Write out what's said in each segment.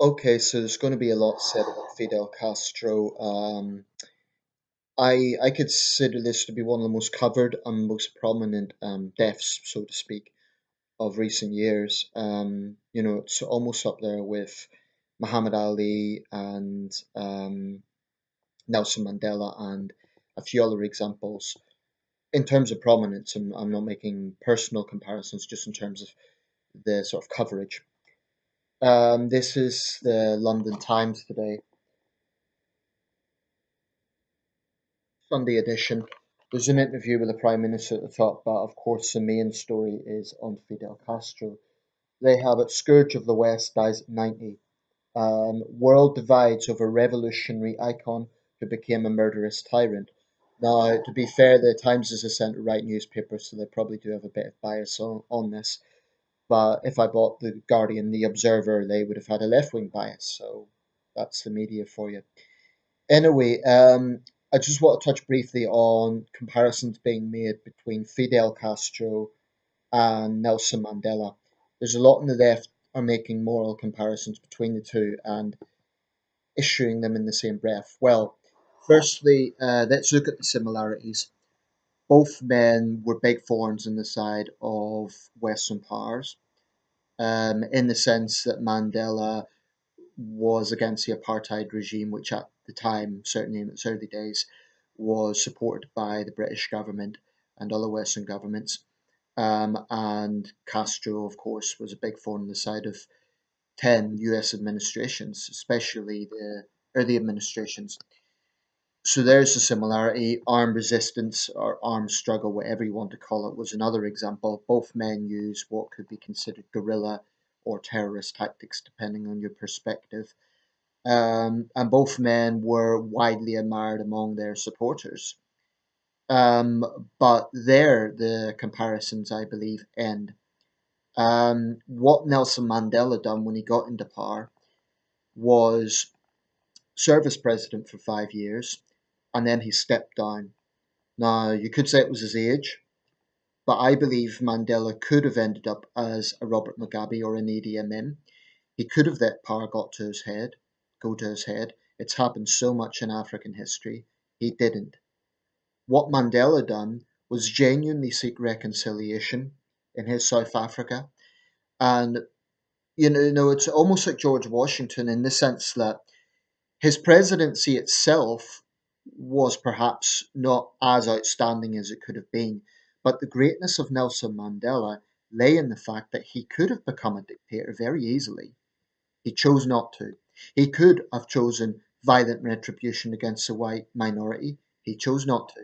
Okay, so there's going to be a lot said about Fidel Castro. I consider this to be one of the most covered and most prominent deaths, so to speak, of recent years. It's almost up there with Muhammad Ali and Nelson Mandela and a few other examples. In terms of prominence, and I'm not making personal comparisons, just in terms of the sort of coverage. This is the London Times today, Sunday edition. There's an interview with the Prime Minister at the top, but of course the main story is on Fidel Castro. They have it: Scourge of the West dies at 90. World divides over revolutionary icon who became a murderous tyrant. Now, to be fair, the Times is a centre-right newspaper, so they probably do have a bit of bias on this. But if I bought the Guardian, the Observer, they would have had a left-wing bias. So that's the media for you. Anyway, I just want to touch briefly on comparisons being made between Fidel Castro and Nelson Mandela. There's a lot on the left are making moral comparisons between the two and issuing them in the same breath. Well, firstly, let's look at the similarities. Both men were big thorns in the side of Western powers, in the sense that Mandela was against the apartheid regime, which at the time, certainly in its early days, was supported by the British government and other Western governments. And Castro, of course, was a big thorn in the side of 10 US administrations, especially the early administrations. So there's a similarity. Armed resistance or armed struggle, whatever you want to call it, was another example. Both men used what could be considered guerrilla or terrorist tactics, depending on your perspective. And both men were widely admired among their supporters. But there, the comparisons, I believe, end. What Nelson Mandela done when he got into power was serve as president for 5 years, and then he stepped down. Now, you could say it was his age, but I believe Mandela could have ended up as a Robert Mugabe or an Idi Amin. He could have let power go to his head. It's happened so much in African history. He didn't. What Mandela done was genuinely seek reconciliation in his South Africa. And it's almost like George Washington in the sense that his presidency itself was perhaps not as outstanding as it could have been, but the greatness of Nelson Mandela lay in the fact that he could have become a dictator very easily. He chose not to. He could have chosen violent retribution against the white minority. He chose not to.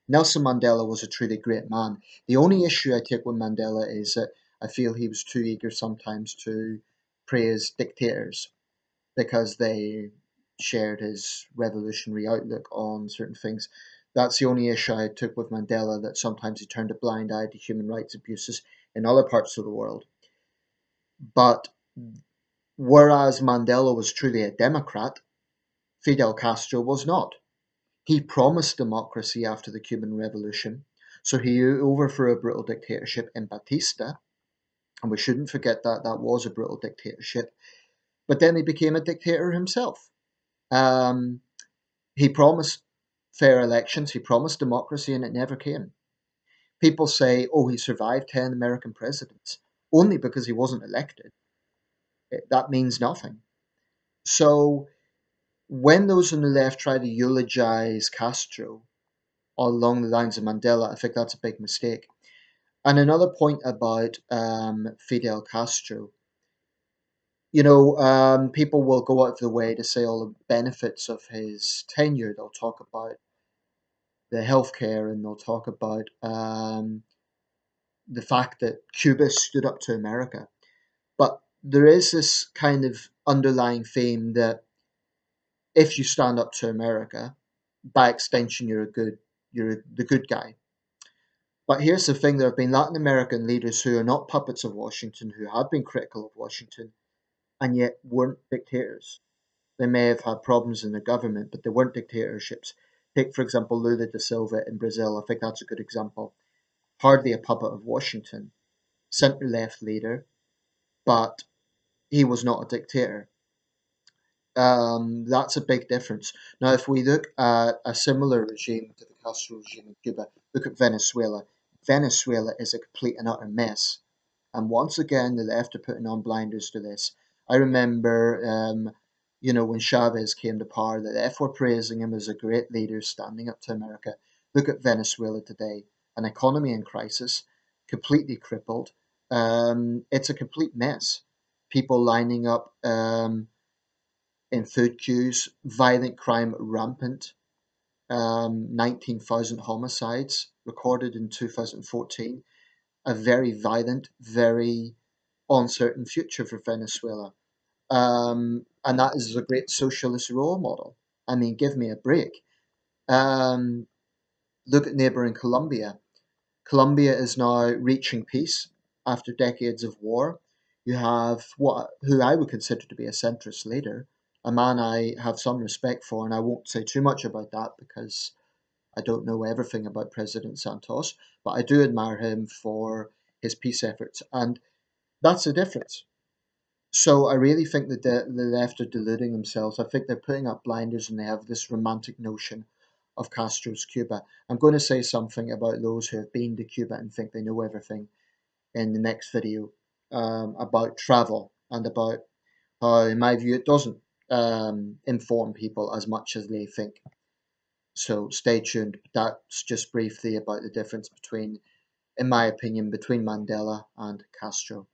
Nelson Mandela was a truly great man. The only issue I take with Mandela is that I feel he was too eager sometimes to praise dictators because they shared his revolutionary outlook on certain things. That's the only issue I took with Mandela, that sometimes he turned a blind eye to human rights abuses in other parts of the world. But whereas Mandela was truly a democrat, Fidel Castro was not. He promised democracy after the Cuban Revolution, so he overthrew a brutal dictatorship in Batista, and we shouldn't forget that that was a brutal dictatorship. But then he became a dictator himself. Um, he promised fair elections, he promised democracy, and it never came. People say, oh, he survived 10 American presidents only because he wasn't elected. That means nothing. So when those on the left try to eulogize Castro along the lines of Mandela, I think that's a big mistake. And another point about Fidel Castro, people will go out of the way to say all the benefits of his tenure. They'll talk about the healthcare, and they'll talk about the fact that Cuba stood up to America. But there is this kind of underlying theme that if you stand up to America, by extension, you're the good guy. But here's the thing: there have been Latin American leaders who are not puppets of Washington, who have been critical of Washington, and yet weren't dictators. They may have had problems in the government, but they weren't dictatorships. Take, for example, Lula da Silva in Brazil. I think that's a good example. Hardly a puppet of Washington, centre left leader, but he was not a dictator. That's a big difference. Now, if we look at a similar regime to the Castro regime in Cuba, look at Venezuela. Venezuela is a complete and utter mess. And once again, the left are putting on blinders to this. I remember, when Chavez came to power, the left were praising him as a great leader standing up to America. Look at Venezuela today, an economy in crisis, completely crippled. It's a complete mess. People lining up in food queues, violent crime rampant, 19,000 homicides recorded in 2014, a very violent, very uncertain future for Venezuela. And that is a great socialist role model. I mean, give me a break. Um, Look at neighboring Colombia. Colombia is now reaching peace after decades of war. You have who I would consider to be a centrist leader, a man I have some respect for, and I won't say too much about that because I don't know everything about President Santos, but I do admire him for his peace efforts, and that's the difference. So I really think that the left are deluding themselves. I think they're putting up blinders and they have this romantic notion of Castro's Cuba. I'm going to say something about those who have been to Cuba and think they know everything in the next video, about travel and about how, in my view, it doesn't inform people as much as they think. So stay tuned. That's just briefly about the difference between, in my opinion, between Mandela and Castro.